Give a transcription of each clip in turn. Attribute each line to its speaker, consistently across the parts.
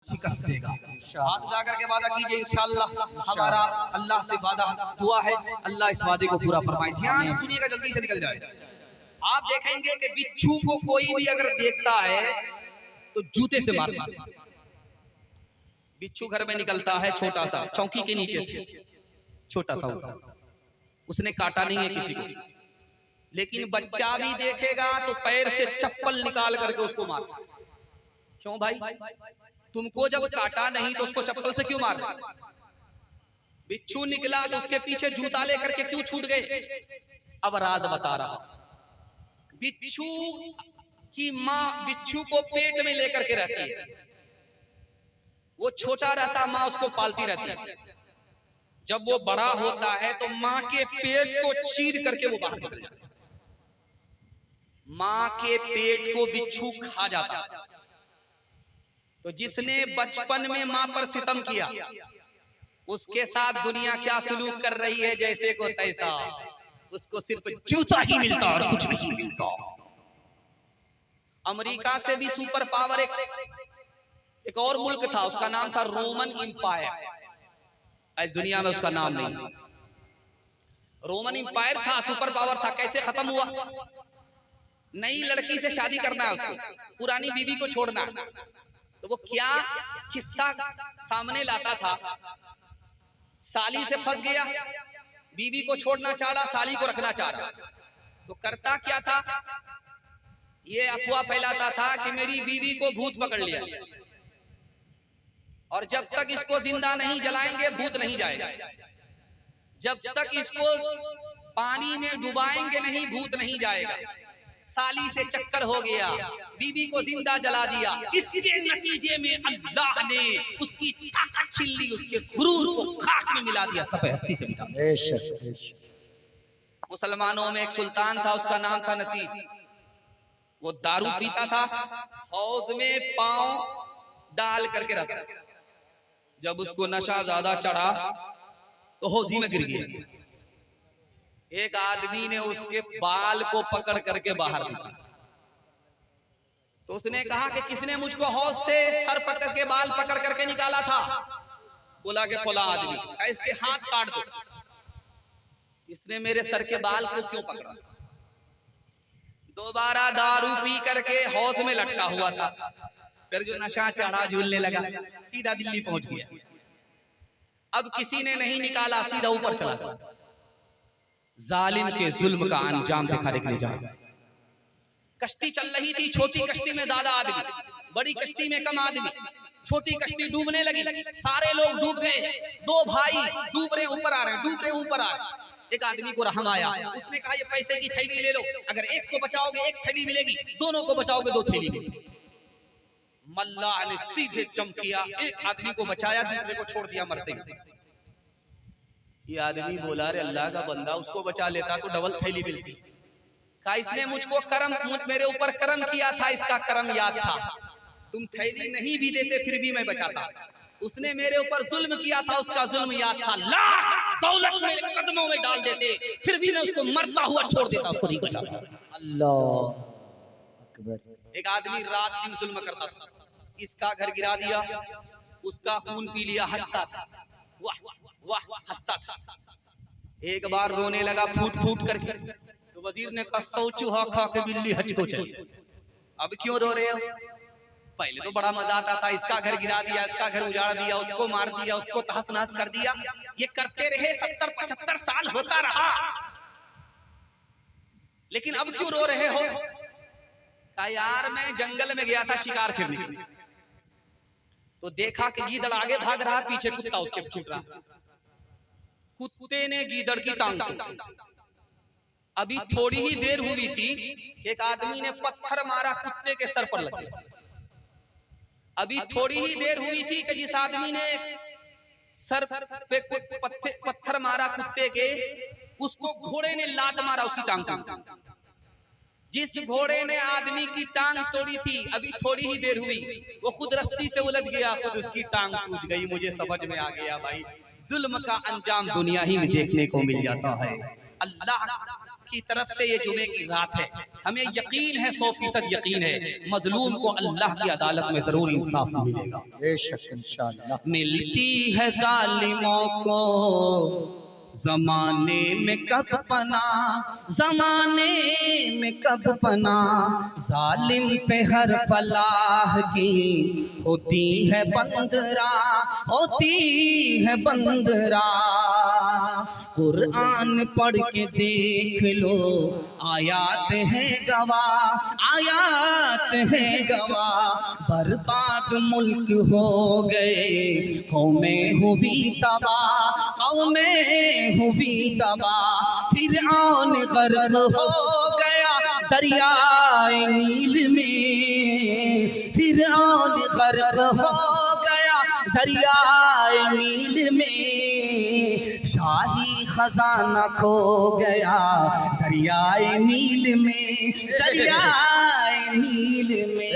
Speaker 1: शिकस्त देगा। हाथ उठा करके वादा कीजिए इंशाअल्लाह। हमारा अल्लाह से वादा दुआ है, अल्लाह इस वादे को पूरा फरमाए। ध्यान से सुनिएगा, जल्दी से निकल जाए। आप देखेंगे कि बिच्छू को कोई भी अगर देखता है तो जूते से मारता है। बिच्छू घर में निकलता है छोटा सा, चौकी के नीचे से छोटा सा होता है, उसने काटा नहीं है किसी को, लेकिन बच्चा भी देखेगा तो पैर से चप्पल निकाल करके उसको मारता। क्यों भाई, तुमको जब काटा नहीं तो उसको चप्पल से क्यों मार? बिच्छू निकला तो उसके पीछे जूता लेकर के क्यों छूट गए? अब राज बता रहा। बिच्छू की माँ बिच्छू को पेट में लेकर के रहती है, वो छोटा रहता, माँ उसको पालती रहती है। जब वो बड़ा होता है तो माँ के पेट को चीर करके वो बाहर निकल जाता है। माँ के पेट को बिच्छू खा जाता है। तो जिसने बचपन में माँ पर सितम किया, उसके साथ दुनिया क्या सलूक कर रही है, जैसे को तैसा। उसको सिर्फ जूता ही मिलता और कुछ नहीं मिलता। अमेरिका से भी सुपर पावर एक और मुल्क था, उसका नाम था रोमन इंपायर। आज दुनिया में उसका नाम नहीं। रोमन इंपायर था, सुपर पावर था। कैसे खत्म हुआ? नई लड़की से शादी करना है उसको, पुरानी बीवी को छोड़ना। तो वो क्या किस्सा सामने लाता था, साली से फंस गया, बीवी को छोड़ना चाह रहा, साली को रखना चाह रहा। तो करता क्या था, ये अफवाह फैलाता था कि मेरी बीवी को भूत पकड़ लिया और जब तक इसको जिंदा नहीं जलाएंगे भूत नहीं जाएगा, जब तक इसको पानी में डुबाएंगे नहीं भूत नहीं जाएगा। साली से चक्कर हो गया, बीवी को जिंदा जला दिया। इसके नतीजे में अल्लाह ने उसकी ताकत छीन ली, उसके गुरूर को खाक में मिला दिया, सब हस्ती से मिटा दिया। मुसलमानों में एक सुल्तान था, उसका नाम था नसीब। वो दारू पीता था, हौज में पांव डाल करके रखा। जब उसको नशा ज्यादा चढ़ा तो हौजी में गिर गया। एक आदमी ने उसके बाल को पकड़ करके बाहर निकाला। तो उसने कहा कि किसने मुझको हौज से सर पकड़ के बाल पकड़ करके निकाला था? बोला कि फला आदमी। इसके हाथ काट दो। इसने मेरे सर के बाल को क्यों पकड़ा? दोबारा दारू पी करके हौज में लटका हुआ था, फिर जो नशा चढ़ा झूलने लगा, सीधा दिल्ली पहुंच गया। अब किसी ने नहीं निकाला, सीधा ऊपर चला गया। जालिम के जुल्म का अंजाम दिखाने के लिए जा रहा। कश्ती चल रही थी, छोटी कश्ती में ज्यादा आदमी, बड़ी कश्ती में कम आदमी। छोटी कश्ती डूबने लगी, सारे लोग डूब गए। दो भाई डूब रहे, ऊपर आ रहे, डूब रहे, ऊपर आ रहे। एक आदमी को रहम आया, उसने कहा ये पैसे की थैली ले लो, अगर एक को बचाओगे एक थैली मिलेगी, दोनों को बचाओगे दो थैली मिलेगी। मल्ला ने सीधे जंप किया, एक आदमी को बचाया, दूसरे को छोड़ दिया मरते हुए। ये आदमी बोला रे अल्लाह का बंदा, उसको बचा लेता तो डबल थैली मिलती। कहा इसने मुझको करम, मेरे ऊपर करम किया था, इसका करम याद था। तुम थैली नहीं भी देते फिर भी मैं बचाता। उसने मेरे ऊपर जुल्म किया था, उसका जुल्म याद था। लाख दौलत मेरे कदमों में डाल देते फिर भी मैं उसको मरता हुआ छोड़ देता, उसको नहीं बचाता। अल्लाह अकबर। एक आदमी रात दिन जुल्म करता था, इसका घर गिरा दिया, उसका खून पी लिया, हंसता था, वाह वाह हंसता था। एक बार रोने लगा फूट फूट करके, तो वजीर ने कहा 100 चूहा खा के बिल्ली हज को चली। अब क्यों रो रहे हो? पहले तो बड़ा मजा आता था, इसका घर गिरा दिया, इसका घर उजाड़ दिया, उसको मार दिया, उसको तहस नहस कर दिया। ये करते रहे 70-75 साल होता रहा, लेकिन अब क्यों रो रहे हो? कहा यार मैं जंगल में गया था शिकार खेलने, तो देखा कि गीदड़ आगे भाग रहा, पीछे कुत्ता उसके छूट रहा। कुत्ते ने गीदड़ की टांग तोड़ी। अभी थोड़ी ही देर हुई थी, एक आदमी ने पत्थर मारा, कुत्ते के सर पर लग गया। अभी थोड़ी ही देर हुई थी कि जिस आदमी ने सर पे पत्थर मारा कुत्ते के, उसको घोड़े ने लात मारा, उसकी टांग तोड़ी। जिस घोड़े ने आदमी की टांग तोड़ी थी, अभी थोड़ी ही देर हुई, वो खुद रस्सी से उलझ गया, खुद उसकी टांग टूट गई। मुझे समझ में आ गया भाई, जुल्म का अंजाम दुनिया ही में देखने को मिल जाता है। अल्लाह की तरफ से ये जुमे की रात है। हमें यकीन है, 100% यकीन है, मजलूम को अल्लाह की अदालत में जरूर इंसाफ मिलेगा,
Speaker 2: बेशक इंशाअल्लाह।
Speaker 1: मिलती है जालिमों को जमाने में कब पना, जमाने में कब पना, जालिम पे हर फलाह की होती है बंदरा, होती है बंदरा। कुरान पढ़ के देख लो, आयात है गवाह, आयात है गवाह। बर्बाद मुल्क हो गए, कौमें हुई तबाह, कौमें हुई तबाह। फिरऔन गर्क हो गया दरियाए नील में, फिरऔन गर्क हो गया दरियाए नील में। शाही खजाना खो गया दरियाए नील में, दरियाए नील में।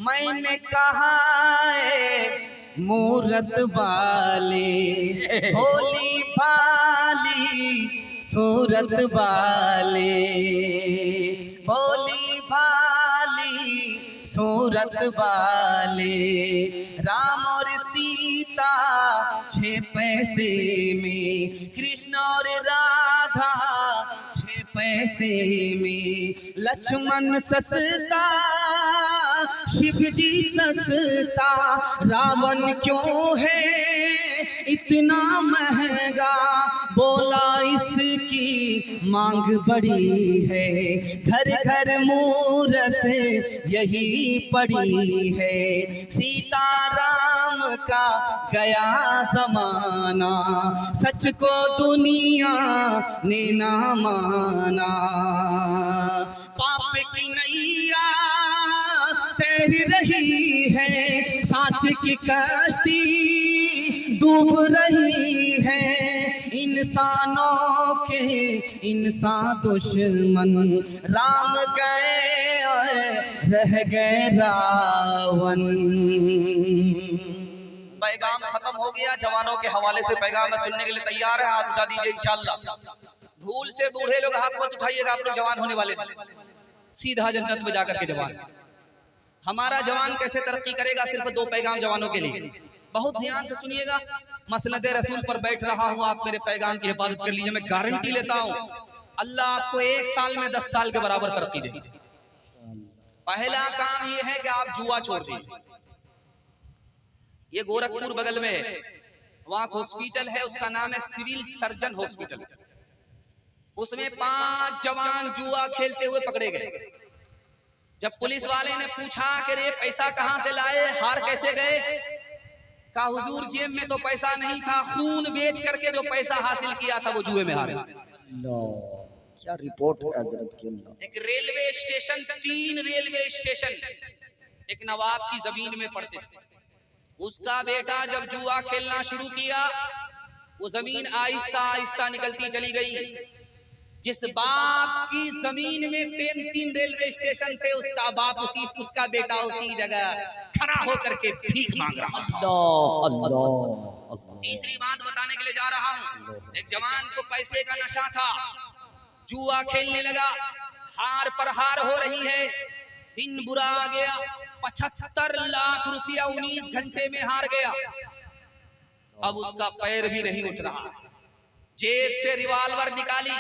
Speaker 1: मैंने कहा है मूरत वाले, भोली भाली सूरत वाले, भोली भाली सूरत वाले। राम और सीता 6 पैसे में, कृष्ण और राधा 6 पैसे में। लक्ष्मण सस्ता, शिव जी सस्ता, रावण क्यों है इतना महंगा। बोला इसकी मांग बड़ी है, घर घर मूरत यही पड़ी है। सीताराम का गया जमाना, सच को दुनिया ने ना माना। पाप की नैया तैर रही है, साच की कश्ती डूब रही है। इंसानों के इंसान दुश्मन, राम गए और रह गए रावण। पैगाम खत्म हो गया, जवानों के हवाले से पैगाम सुनने के लिए तैयार है? हाथ उठा दीजिए इंशाअल्लाह। भूल से बूढ़े लोग हाथ मत उठाइएगा, आप लोग जवान होने वाले सीधा जन्नत में जाकर के जवान। हमारा जवान कैसे तरक्की करेगा? सिर्फ 2 पैगाम जवानों के लिए, बहुत ध्यान से सुनिएगा। मसनद रसूल पर बैठ रहा हूँ, आप मेरे पैगाम की हिफाजत कर लीजिए। मैं गारंटी लेता हूँ अल्लाह आपको 1 साल में 10 साल के बराबर तरक्की देगा। पहला काम ये है कि आप जुआ छोड़ दीजिए। ये गोरखपुर बगल में है, वहां हॉस्पिटल है, उसका नाम है सिविल सर्जन हॉस्पिटल। उसमें 5 जवान जुआ खेलते हुए पकड़े गए। जब पुलिस वाले ने पूछा कि रे पैसा कहां से लाए, हार कैसे गए, कहा हुजूर जेब में तो पैसा नहीं था, खून बेच करके जो पैसा हासिल किया था वो जुए में हार गए।
Speaker 2: क्या रिपोर्ट है हजरत की।
Speaker 1: एक रेलवे स्टेशन, 3 रेलवे स्टेशन एक नवाब की जमीन में पड़ते थे। उसका बेटा जब जुआ खेलना शुरू किया, वो जमीन आहिस्ता आहिस्ता निकलती चली गई। जिस बाप की जमीन में 3 रेलवे स्टेशन थे, उसका बाप उसका बेटा उसी जगह खड़ा होकर के भीख मांग रहा था। तीसरी बात बताने के लिए जा रहा हूँ। एक जवान को पैसे का नशा था, जुआ खेलने लगा, हार पर हार हो रही है। दिन बुरा आ गया, 75 लाख रुपया 19 घंटे में हार गया। अब उसका पैर भी नहीं उठ रहा। जेब से रिवाल्वर निकाली,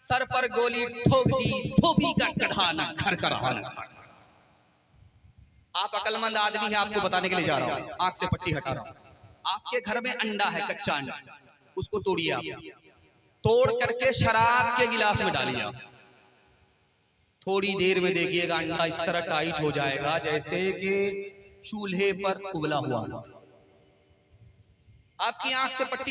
Speaker 1: सर पर गोली ठोक दी, धोबी का कढ़ाना घर का रहाना। आप अकलमंद आदमी है, आपको बताने के लिए जा रहा हूं, आंख से पट्टी हटा रहा हूं। आपके घर में अंडा है, कच्चा अंडा, उसको तोड़िए आप, तोड़ करके शराब के गिलास में डालिए आप। थोड़ी देर में देखिएगा अंडा इस तरह टाइट हो जाएगा जैसे कि चूल्हे पर उबला हुआ। आपकी आंख से पट्टी